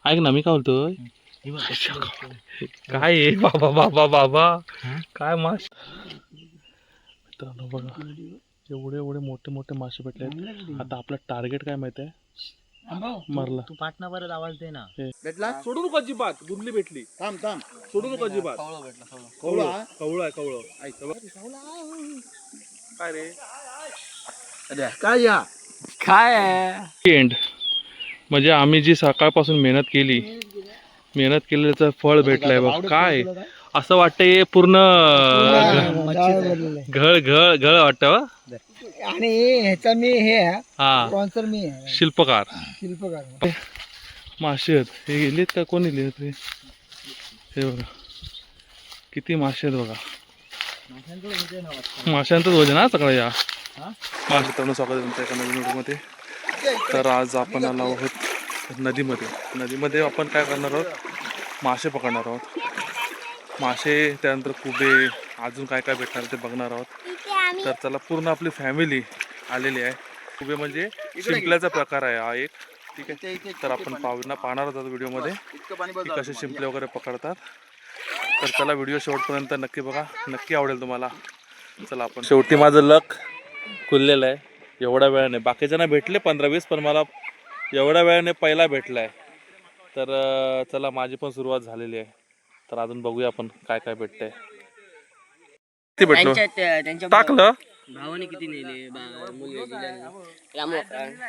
ऐक ना मी काय बोलतोय काय आहे बाबा बाबा बाबा काय मासे मित्रांनो बघा एवढे एवढे मोठे मोठे मासे भेटले आता आपलं टार्गेट काय माहिती आहे मारला तू पाटणा परत आवाज दे ना. भेटला सोडू नको अजिबात गुंडली भेटली थांब थांब सोडू नको अजिबात कवळं कवळं आहे कवळं काय रे काय या काय एंड म्हणजे आम्ही जी सकाळपासून मेहनत केल्याचं फळ भेटलंय बघ काय असं वाटतंय पूर्ण घळ घळ घळ वाटतं आणि ह्याचा मी हे हा स्पॉन्सर मी शिल्पकार शिल्पकार मासे आहेत हे गेलेत का कोणी लिहित रे हे बघा किती मासे आहेत बघा माशांचंच वजन हा सगळं या मासे तरुण स्वागत तुमच्या एका नवीन व्हिडिओमध्ये तर आज आपण आलो आहोत नदीमध्ये आपण काय करणार आहोत मासे पकडणार आहोत मासे त्यानंतर कुबे अजून काय काय भेटणार ते बघणार आहोत तर चला पूर्ण आपली फॅमिली आलेली आहे कुबे म्हणजे शिंपल्याचा प्रकार आहे हा एक ठीक आहे तर आपण पाहणार आहोत व्हिडिओमध्ये की कसे शिंपले वगैरे पकडतात तर चला व्हिडिओ शेवटपर्यंत नक्की बघा नक्की आवडेल तुम्हाला चला आपण शेवटी माझं लक खुललेलं आहे एवढ्या वेळाने बाकीच्यांना भेटले 15-20 पण मला एवढ्या वेळाने पहिला भेटला आहे तर चला माझी पण सुरुवात झालेली आहे तर अजून बघूया आपण काय काय भेटतंय किती भेटलो टाकलं भावाने किती नेले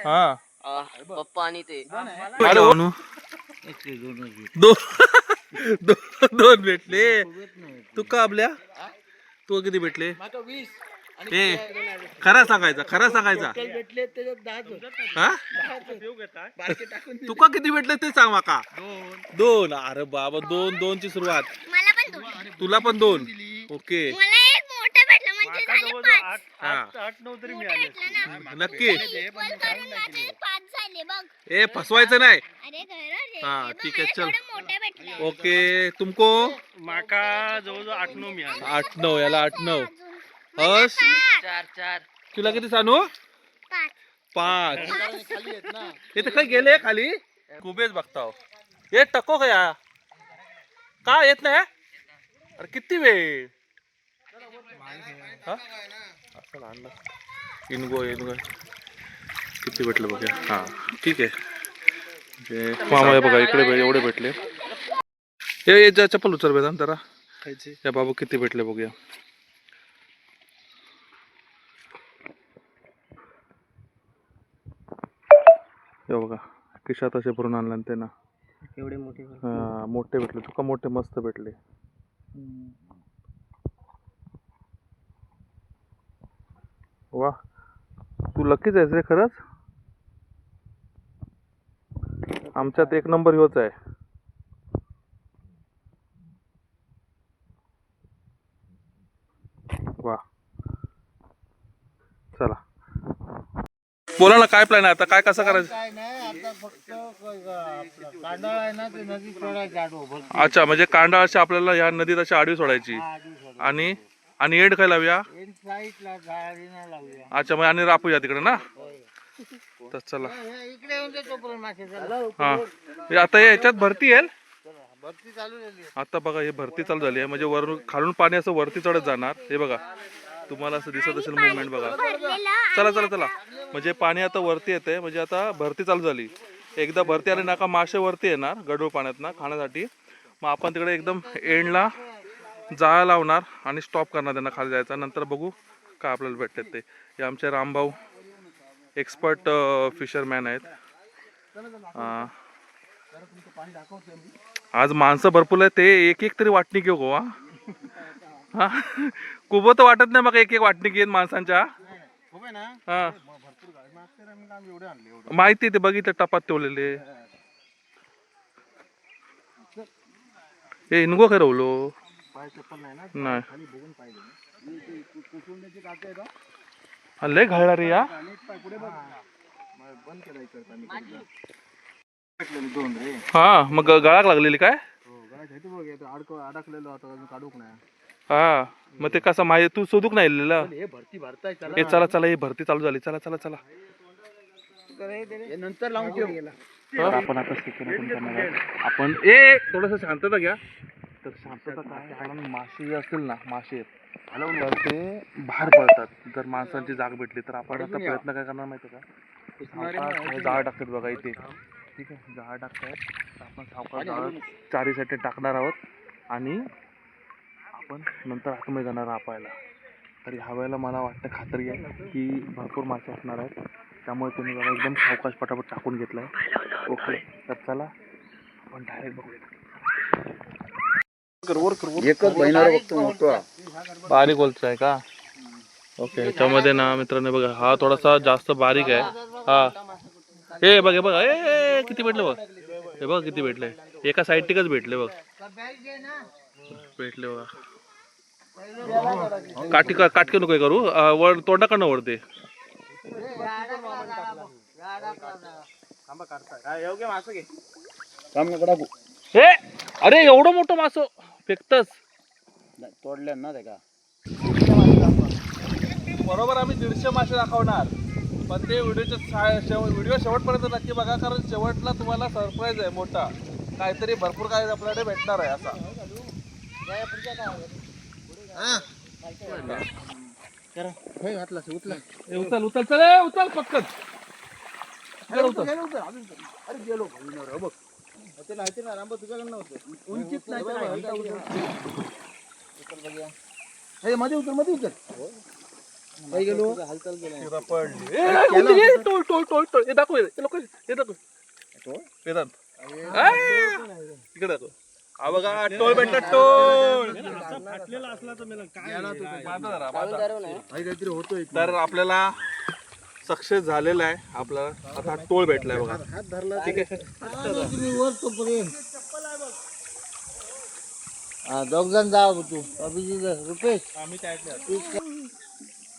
हा पप्पा आणि ते अरे अनु दोन भेटले तू का आपल्या तू किती भेटले ए खरा सांगायचा हा तुका किती भेटले ते सांग माका दोन अरे बाबा दोन ची सुरुवात तुला पण 2 ओके नक्की ए फसवायचं नाही हा ठीक आहे चल ओके तुमको माका जवळजवळ 8-9 मिळाले 8-9 याला 8-9 हस 4 तुला किती सांगू 5 हे तर काय गेले खाली कुबेच बघताव हे टको का येत नाही अरे किती वेळ असं आणलं इनगो किती भेटलं बघा हा ठीक आहे मामा बघा इकडे एवढे भेटले हे चप्पल उचल बेदान जरा या बाबू किती भेटले बघूया हे बघा खिशात असे भरून आणलं ते ना एवढे मोठे हा मोठे भेटले तुका मोठे मस्त भेटले वा तू लकीच आहेस रे खरंच आमच्यात 1 नंबर ह्योच आहे वा चला बोला ना काय प्लॅन आहे आता काय कसं करायचं काय नाही आता फक्त कांडाळ आहे ना ते नदी सोडायची आडवं अच्छा म्हणजे कांदा अशी आपल्याला ह्या नदीत अशी आडवी सोडायची आणि एंड काय लावूया साईडला झाडीना लावूया अच्छा मग आणि रापूया तिकडे ना तर चला इकडे येऊन तोपर्यंत मासे हा आता याच्यात भरती येईल भरती चालू झाली आता बघा हे भरती चालू झाली आहे म्हणजे वरून खालून पाणी असं वरती चढत जाणार हे बघा तुम्हाला असं दिसत असेल मुवमेंट बघा चला म्हणजे पाणी आता वरती येते म्हणजे आता भरती चालू झाली एकदा भरती आली ना का मासे वरती येणार गढूळ पाण्यात ना खाण्यासाठी मग आपण तिकडे एकदम एंडला जाळं लावणार आणि स्टॉप करणार त्यांना खाली जायचं नंतर बघू काय आपल्याला भेटतात ते हे आमचे रामभाऊ एक्सपर्ट फिशरमॅन आहेत आज माणसं भरपूर आहे ते एक तरी वाटणी घेऊ गोवा हा कुबो तर वाटत नाही मग एक वाटणी घेईन माणसांच्या हा माहिती ते बघितलं टपात ठेवलेले हे इनगो खरवलो नाही लय घालणार रे या हा मग गळाक लागलेली काय हा मग ते कसं माहिती तू शोधूक नाही चला हे भरती चालू झाली चला नंतर लावून ठेव तर आपण आता सूचना पण करणार आहोत. आपण ए थोडंसं शांतता घ्या. तर शांतता काय, कारण मासे जे असतील ना, मासे तर ते बाहेर पडतात जर माणसांची जाग भेटली तर. आपण आता प्रयत्न काय करणार माहिती आहे का, सावकाश जाळ टाकतात बघा इथे, ठीक आहे, जाळ टाकतायत. तर आपण सावकाश जाळ चारीसाठी टाकणार आहोत आणि आपण नंतर आतमध्ये जाणार रापायला. तर ह्या वेळेला मला वाटतं, खात्री आहे की भरपूर मासे असणार आहेत, त्यामुळे तुम्ही बघा एकदम सावकाश पटापट टाकून घेतलाय. ओके, तर चला आपण डायरेक्ट बघूया. एकच बहिणारा बघतो मोठा. बारीक बोलतोय आहे का? ओके, याच्यामध्ये ना मित्रांनो बघा, हा थोडासा जास्त बारीक आहे. हा हे बघ, हे बघ, ए किती भेटले बघ, हे बघ किती भेटले, एका साईडटिकच भेटले बघ, भेटले बघा. काटके नको करू, वर तोंडाकडनं वरते. हे अरे एवढं मोठं मासं फेकतस. तोडल्या ना ते का बरोबर आम्ही 150 मासे दाखवणार, पण ते व्हिडिओ शेवटपर्यंत नक्की बघा, कारण शेवटला तुम्हाला सरप्राईज आहे मोठा, काहीतरी भरपूर काय आपल्याकडे भेटणार आहे असा. उचल उचल चल, उचल पटकन. मध्ये उतर, मध्ये उतर. इकडे दाखव. हा बघा टोळ भेटला, टोळ. तर आपल्याला सक्सेस झालेला आहे, आपल्याला आता टोळ भेटलाय बघा. ठीक आहे, दोघ जण जा तू, अभिजित, रुपेश.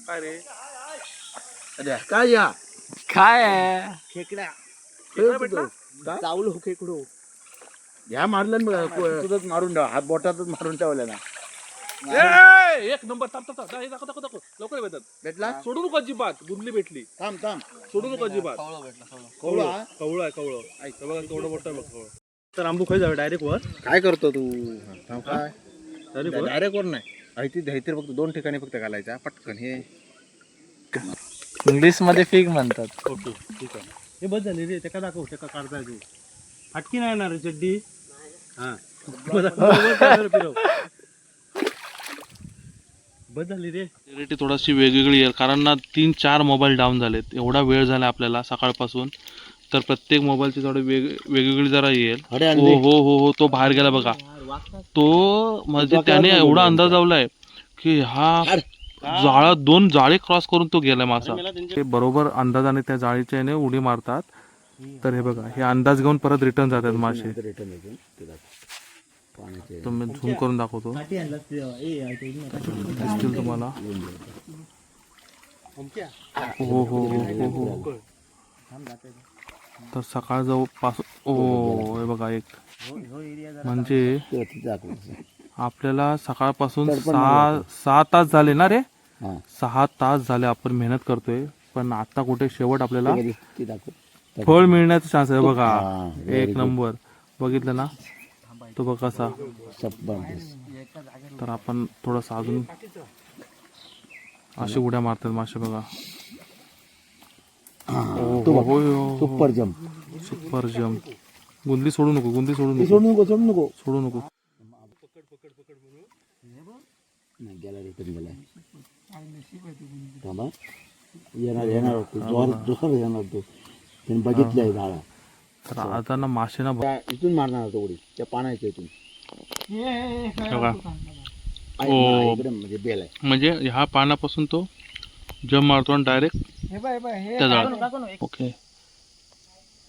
काय रे काय या काय आहे? खेकडा भेटला? चावलो खेकडो. ह्या मारलं ना, तुझंच मारून ठेवा, हात बोटातच मारून ठेवल्या ना. एक नंबर. दाखव लवकर भेटतात. भेटला? सोडू नको अजिबात. गुंडली भेटली, थांब थांब. सोडू नको अजिबात. कवळा कवळं आहे, कवळं. ऐक बघा केवढं मोठं आहे बघ कवळं. तर आंबू खाई जावे डायरेक्ट वर. काय करतो तू? काय डायरेक्ट डायरेक्ट वर नाही, धायतीर फक्त 2 ठिकाणी फक्त घालायचा पटकन. हे इंग्लिश मध्ये फिग म्हणतात. ओके, ठीक आहे. हे बस झाली रे, त्याका दाखव, त्याका काढताय तू. फाटकी नाही येणार रे चड्डी. हा बस झाली रे. क्लॅरिटी थोडीशी वेगवेगळी आहे, कारण ना 3-4 मोबाईल डाऊन झालेत. एवढा वेळ झाला आपल्याला सकाळपासून, तर प्रत्येक मोबाईलची थोडी वेगवेगळी जरा येईल. हो हो हो हो, तो बाहेर गेला बघा. तो म्हणजे त्याने एवढा अंदाज लावलाय की हा जाळा 2 जाळे क्रॉस करून तो गेलाय मासा. ते बरोबर अंदाजाने त्या जाळीच्या याने उडी मारतात. तर हे बघा, हे अंदाज घेऊन परत रिटर्न जातात मासे. तुम्ही झूम करून दाखवतो, दिसतील तुम्हाला. हो हो हो हो हो. तर सकाळ जवळपासून ओ हे बघा, एक म्हणजे आपल्याला सकाळपासून 6 तास झाले ना रे, 6 तास झाले आपण मेहनत करतोय, पण आता कुठे शेवट आपल्याला फळ मिळण्याचा चान्स आहे बघा. एक नंबर. बघितलं ना तो बघ कसा. तर आपण थोडंसं अजून अशी उड्या मारतात मासे बघा. Super jump. Super jump. Gundi सोडू नको, गुंदी सोडू नको, सोडू नको, सोडू नको, सोडू नको. नाही गेला, रिटर्न गेला. थांबा, येणार येणार होतो, जोर येणार तो. त्यांनी बघितलंय झाडा. तर आता ना मासे ना इथून मारणार होतो उडी, त्या पाण्याच्या इथून. म्हणजे बेल आहे, म्हणजे ह्या पानापासून तो जम मारतो आणि डायरेक्ट त्या झाडात. ओके,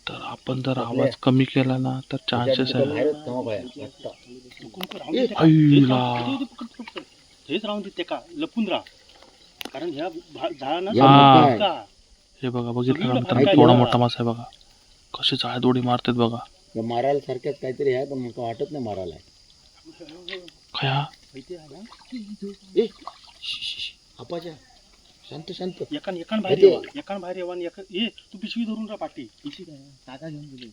तर आपण जर आवाज कमी केला ना तर चान्सेस आहे. लपून राहा, कारण ह्या हे बघा, बघितलं ना मित्रांनो, थोडा मोठा मासा आहे बघा, कशी जाळ्यात उडी मारतात बघा. मारायला सारख्याच काहीतरी आहे, पण मला वाटत नाही मारायला. काय आपाच्या शांत शांत. एकान बाहेर येवा, एकान बाहेर येवा. तू पिशवी धरून राहा पाठी. पिशवी टाका घेऊन गेले.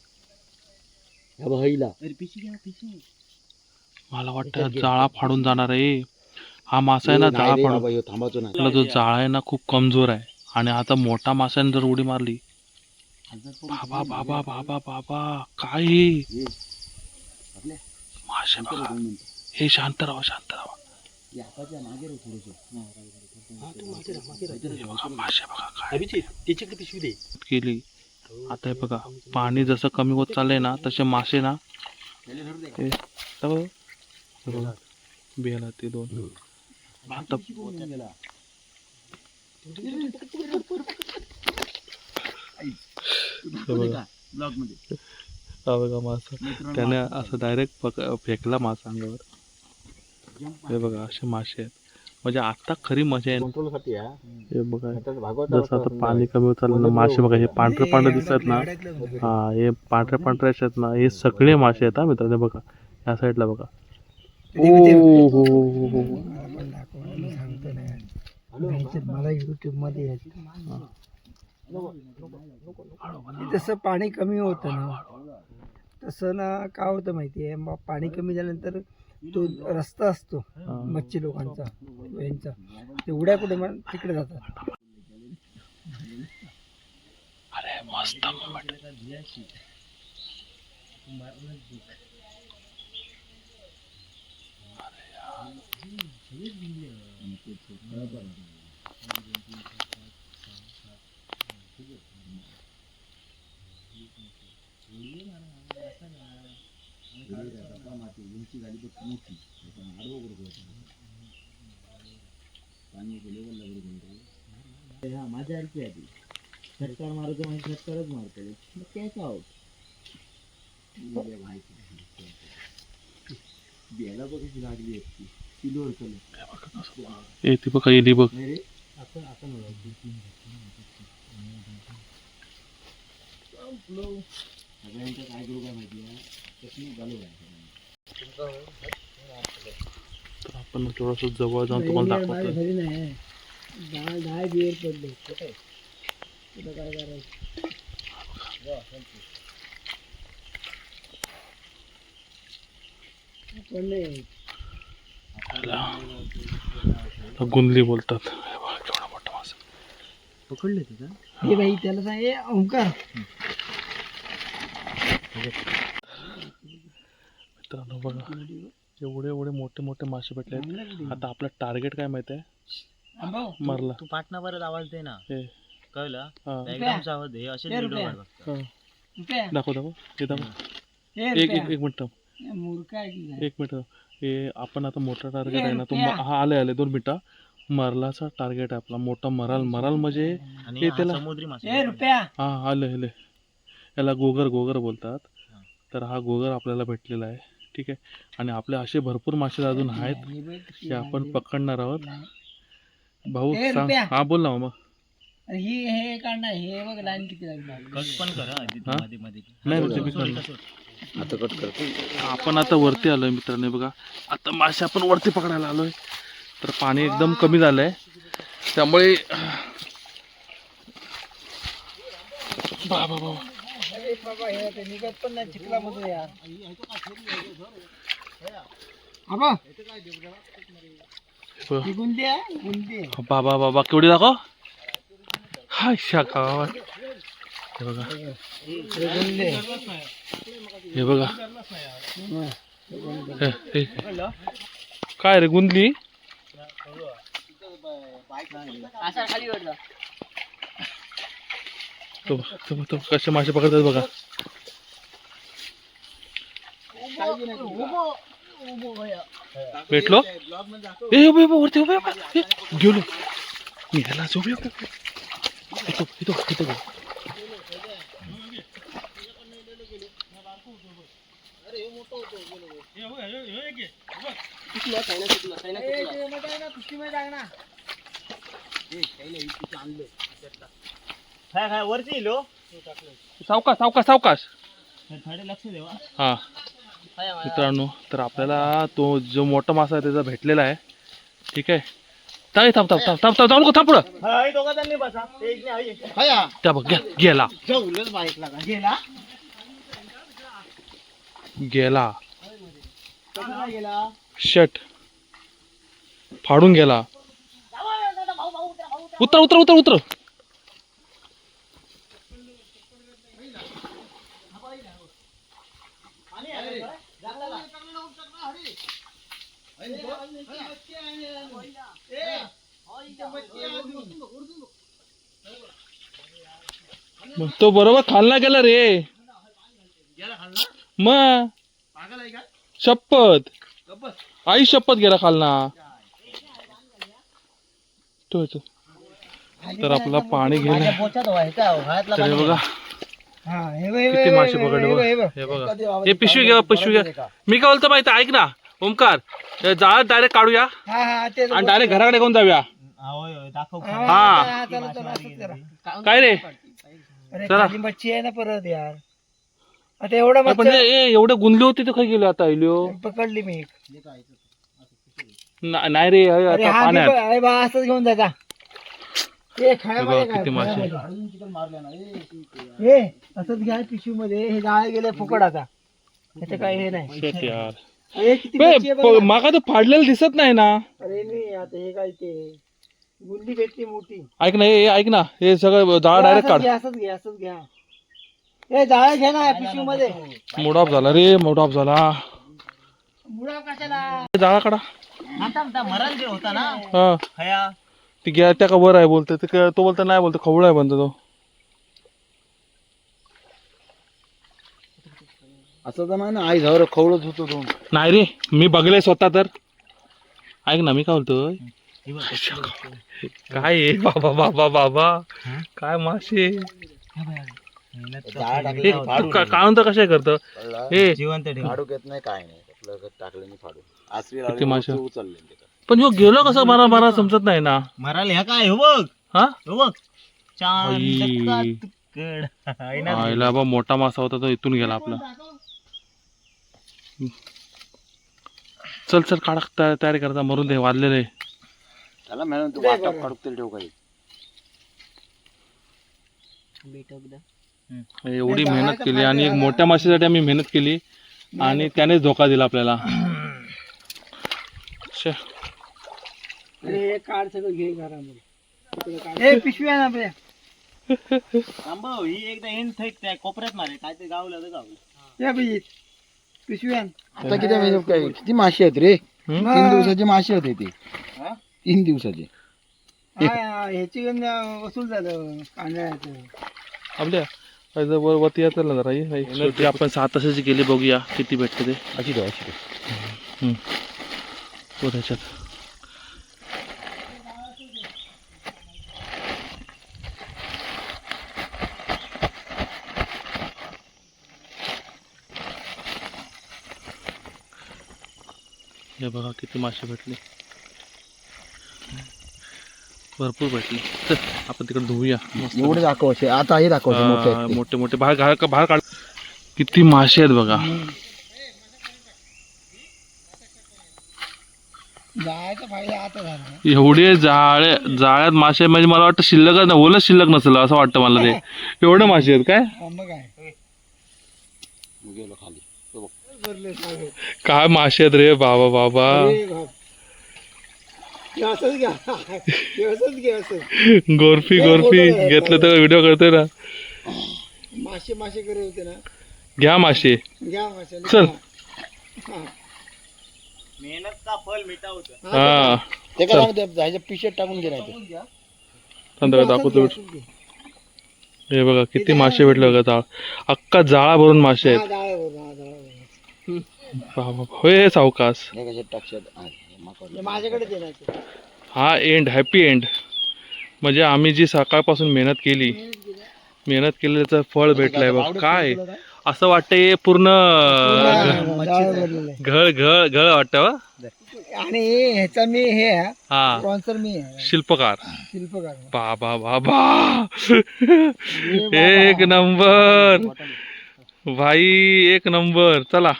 मला वाटतं जाळा फाडून जाणार आहे. हा मासा आहे ना, जाळा फाडून थांबायचो नाही. आपला जो जाळा आहे ना खूप कमजोर आहे. आणि आता मोठा माशाने जर उडी मारली, बाबा बाबा बाबा बाबा काय हे? मासे बघा. हे शांत राहा, शांत राहा. हे बघा मासे बघा काय केली. आता हे बघा पाणी जसं कमी होत चाललंय ना तसे मासे ना हे बघा बेला ते दोन आता हा बघा मासा त्याने असं डायरेक्ट फेकला मासा अंगावर. हे बघा असे मासे आहेत. म्हणजे आता खरी मजा आहे. हे बघा जसं आता पाणी कमी होत चाललं ना, मासे बघा हे पांढरे पांढरे दिसतात ना, हा हे पांढऱ्या पांढऱ्या असतात ना, हे सगळे मासे आहेत हा मित्रांनो. बघा या साईडला बघा. ओ हो हो हो मला युट्यूब मध्ये जसं पाणी कमी होतं ना तसं ना काय होतं माहितीये, मग पाणी कमी झाल्यानंतर तो रस्ता असतो मच्छी लोकांचा यांचा, ते उड्या कुठे मग तिकडे जातात. अरे मस्त मोमेंट. माझ्या आरती आधी फटकार मारतो म्हणजे फटकारच मारतो, मग कॅच आउट. बियाला बघायची लागली असती किलो ए ती बघा येली बघ. सगळ्यांचं काय करू काय माहिती आहे, तर आपण थोडस जवळ जाऊन तुम्हाला दाखवतो. घरी नाही दहा बियर पडले काय करायचं. गुंदली बोलतात. केवढा मोठा मासा पकडले ते का? हे बाई त्याला सांग ए ओंकार. मित्रांनो बघा एवढे एवढे मोठे मोठे मासे भेटले आहेत. आता आपलं टार्गेट काय माहिती आहे? मरला. तू पाटणा परत आवाज दे ना, हे कळलं? हा एकदम आवाज दे, असे व्हिडिओ काढ फक्त. हा. दाखव दाखव हे दाखव. एक मिनिट मूर्ख आहे की काय? एक मिनिट. हे आपण आता मोठा टार्गेट आहे ना तो हा आले 2 मिनिटं. मरलाचा टार्गेट आहे आपला मोठा. मराल म्हणजे आणि हे हा त्याला समुद्री मासे. ए रुपया हा आले याला गोगर बोलतात. तर हा गोगर आपल्याला भेटलेला आहे. ठीक आहे. आणि आपले असे भरपूर मासे अजून आहेत ते आपण पकडणार आहोत. भाऊ ए, सांग. रुपया. हा बोल ना मामा. ही हे काढणार हे बघ लाईन किती लागली. कट पण कर हा, हा? मध्ये मध्ये. नाही सोड, म्हणजे सोड, मी सोड. आता कट करतो. आपण आता वरती आलोय मित्रांनो. बघा आता मासे आपण वरती पकडायला आलोय. तर पाणी एकदम कमी झालंय त्यामुळे बाबा अरे बाबा हे ते निघत पण नाही चिखलामध्ये यार. आबा ही गुंडी आहे गुंडी. बाबा केवढी दाखव. हाय गावात हे बघा. हे बघा हे. काय रे गुंदली. तो कसे मासे पकडतात बघा. भेटलो ए वरती गेलो मी ह्याला झोप इथं काय वरती येलो. सावकाश. थोडे लक्ष देवा. हा मित्रांनो तर आपल्याला तो जो मोठा मासा आहे त्याचा भेटलेला आहे. ठीक आहे. थांब जाऊ नको. थांब पुढं. दोघा जणांनी बसा. एक नाही आहे. त्या बघ गेला. जाऊलच बाईकला का गेला. गेला. शट फाडून गेला. उतर उतर उतर उतर. तो बरोबर खालना गेला रे. मग शपथ आई शपथ गेला खालना. तो तर आपला पाणी गेलं. तर हे बघा किती मासे पकडले बघा. हे बघा हे पिशवी घ्या पिशवी घ्या. मी काय बोलतो माहिती ऐक ना ओमकार, जाळ डायरेक्ट काढूया आणि डायरेक्ट घराकडे घेऊन जाऊया. हा काय रे चला. मच्छी आहे ना परत यार. आता एवढं पण एवढे गुंतले होते तर खाई गेलो आता आयलो. पकडली मी नाही रे आता पाण्यात. असंच घेऊन जाता. किती मासे. हे असंच घ्या पिशवी मध्ये. हे जाळे गेले फुकट आता. त्याचे काही हे नाही. शेत यार. अरे किती मच्छी आहे बघ ना. मागा तर फाडलेलं दिसत नाही ना. अरे नाही आता हे काय ते गुंडी भेटली मोठी. ऐक ना हे ऐक ना हे सगळं जाळ डायरेक्ट काढ. असंच घ्या असंच घ्या. हे जाळे घ्या ना पिशवी मध्ये. मोडाप झाला रे मोडाप झाला. मुळा कशाला जाळा काढा. मरण जे होता ना हा खया ती घ्या त्या का वर आहे बोलतो. तो बोलतो नाही बोलतो खवळा आहे म्हणतो तो. असं तर नाही ना आई झावर खवळत होतो तो. नाही रे मी बघले स्वतः तर. ऐक ना मी काय बोलतोय. काय आहे बाबा बाबा बाबा काय मासे. काय म्हणतो कशा करतो हे जिवंत ठेव. फाडूक येत नाही काय नाही. आपलं टाकलं नाही फाडून. किती मासे उचलले पण ह्यो गेलो कसं मला मला समजत नाही ना. मराल ह्या काय हो बघ. हा हो बघ चांद आई. आईला बा मोठा मासा होता तो इथून गेला आपला. चल चल काढा तयारी करता मरून दे वाजलेले. त्याला मॅडम तू वाटप काढूक तरी ठेव काही. एवढी मेहनत केली आणि एक मोठ्या माशासाठी आम्ही मेहनत केली आणि त्यानेच धोका दिला आपल्याला. हे काढ सगळं घे घरामध्ये. हे पिशवी आहे ना आपल्या. थांबव ही एकदा एंड थैत त्या कोपऱ्यात मारे काय ते गावलं तर गावलं. या बाई पिशवी आण. आता किती म्हणजे काय किती मासे आहेत रे. 3 दिवसाचे मासे होते ते. 3 दिवसाचे. ह्याची वसूल झालं कांद्याचं. आपल्या वरती येतं ना जरा शेवटी आपण 7 तासाची केली बघूया किती भेटते ते. अशी ठेव अशी ठेव. तो त्याच्यात हे बघा किती मासे भेटले. भरपूर भेटले. चल आपण तिकडे धुवूया. एवढे दाखवायचे आता हे दाखवायचे मोठे आहेत ते. मोठे मोठे बाहेर काढ. किती मासे आहेत बघा. जायचा फायदा आता झाला. एवढे जाळ्यात मासे म्हणजे मला वाटतं शिल्लकच नाही. ओलच शिल्लक नसेल असं वाटतं मला ते. एवढे मासे आहेत काय. मग काय गेलो खाली. काय मासे आहेत रे बाबा बाबा. असंच घ्या असंच घ्या असं. गोरफी घेतलं तर व्हिडिओ करतोय ना. मासे मासे करे होते ना. घ्या मासे घ्या मासे. चल. मेहनत का फल मिठा होतं. हा ते काय सांगते ह्याच्या पिशेत टाकून घे. संध्याकाळी दाखवतो. हे बघा किती मासे भेटले बघा. जाळ अख्खा जाळा भरून मासे आहेत. बाबा होय सावकाश. माझ्याकडे देणार. हा एंड हॅपी एंड म्हणजे आम्ही जी सकाळपासून मेहनत केली त्याचं फळ भेटलंय बघ. काय असं वाटतंय पूर्ण घळ वाटतं. आणि ह्याचा मी हे हा स्पॉन्सर मी आहे. शिल्पकार. बाबा बाबा एक नंबर भाई एक नंबर. चला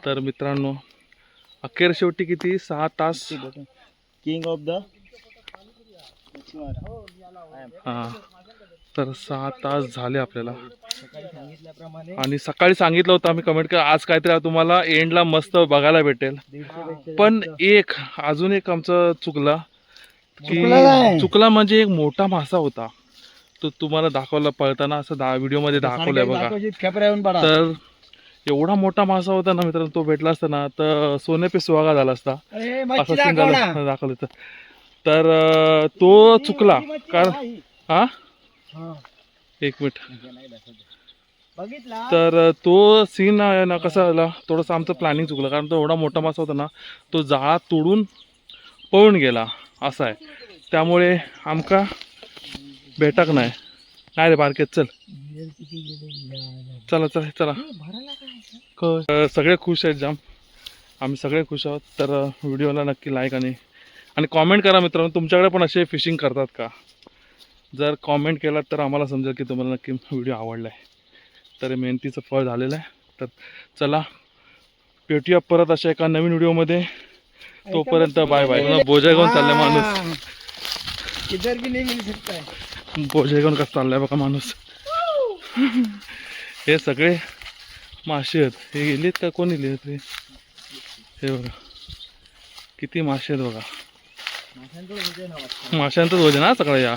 तर मित्रांनो अखेर शेवटी किती 6 तास. किंग ऑफ द हा तर 6 तास झाले आपल्याला. सकाळी सांगितल्याप्रमाणे आणि सकाळी सांगितलं होतं आम्ही कमेंट करा आज काहीतरी तुम्हाला एंडला मस्त बघायला भेटेल. 150 पण अजून एक आमचं चुकला चुकला की नाही. चुकला म्हणजे एक मोठा मासा होता तो तुम्हाला दाखवला पळताना असं व्हिडिओ मध्ये दाखवलंय बघा. खेपऱ्या येऊन पडा. तर एवढा मोठा मासा होता ना मित्रांनो, तो भेटला असता ना तर सोने पे सुहागा झाला असता. असं सीन झालं दाखवलं तर तो चुकला कारण हा एक मिनिट. बघितला तर तो सीन आहे ना कसा झाला थोडंसं आमचं प्लॅनिंग चुकलं कारण तो एवढा मोठा मासा होता ना तो जाळा तोडून पळून गेला असं आहे. त्यामुळे आमका भेटक नाही रे बारकेत. चल चला चला चला. सगळे खुश आहेत जाम, आम्ही सगळे खुश आहोत. तर व्हिडिओला नक्की लाईक आणि कॉमेंट करा मित्रांनो, तुमच्याकडे पण असे फिशिंग करतात का? जर कॉमेंट केलात तर आम्हाला समजेल की तुम्हाला नक्की व्हिडिओ आवडला आहे. तर मेहनतीचं फळ झालेलं आहे. तर चला भेटूया परत अशा एका नवीन व्हिडिओमध्ये. तोपर्यंत बाय बाय. बोजा घेऊन चाललाय माणूस, इधर भी नहीं मिल सकता है. बोजा घेऊन कसं चाललाय बघा माणूस. हे सगळे मासे आहेत. हे गेलेत का कोणी लिहित रे? हे बघा किती मासे आहेत बघा. माशांचंच वजन हा सगळं या.